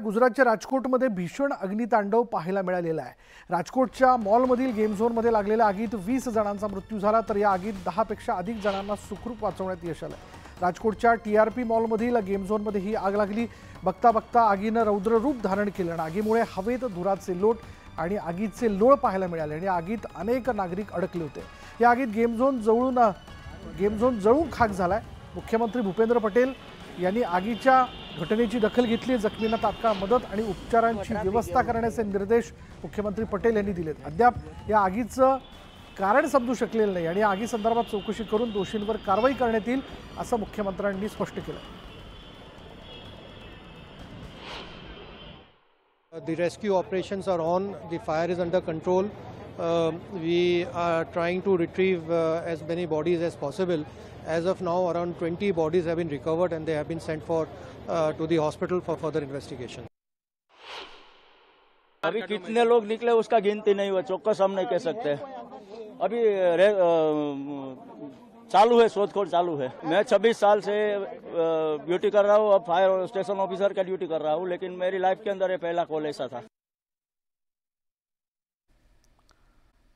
गुजरातच्या राजकोटमध्ये भीषण अग्नितांडव पाहायला मिळालेला आहे। राजकोटच्या मॉलमधील गेम झोनमध्ये लागलेल्या आगीत 20 जणांचा मृत्यू झाला, तर या आगीत 10 पेक्षा अधिक जणांना सुखरूप वाचवण्यात यश आलं। राजकोटच्या टीआरपी मॉलमधील गेम झोनमध्ये ही आग लागली। बघता बघता आगीनं रौद्र रूप धारण केलं आणि आगीमुळे हवेत धुराचे लोट आणि आगीचे लोळ पाहायला मिळाले आणि आगीत अनेक नागरिक अडकले होते। या आगीत गेम झोन जळून खाक झालाय। मुख्यमंत्री भूपेंद्र पटेल यांनी आगीच्या घटनेची दखल घेतली। जखमींना तात्काळ मदत आणि उपचारांची व्यवस्था करण्याचे निर्देश मुख्यमंत्री पटेल यांनी दिलेत। अद्याप या आगीचं कारण समजू शकलेलं नाही आणि आगी संदर्भात चौकशी करून दोषींवर कारवाई करण्यात येईल असं मुख्यमंत्र्यांनी स्पष्ट केलं। The rescue operations are on. The fire is under control. We are trying to retrieve as many bodies as possible. As of now, around 20 bodies have been recovered and they have been sent to the hospital for further investigation. अभी कितने लोग निकले उसका गिनती नहीं हुआ, चौकस हम नहीं कह सकते। अभी चालू है, शोधखोज चालू है। मैं 26 साल से ड्यूटी कर रहा हूँ, अब फायर स्टेशन ऑफिसर का ड्यूटी कर रहा हूँ, लेकिन मेरी लाइफ के अंदर ये पहला कॉल ऐसा था।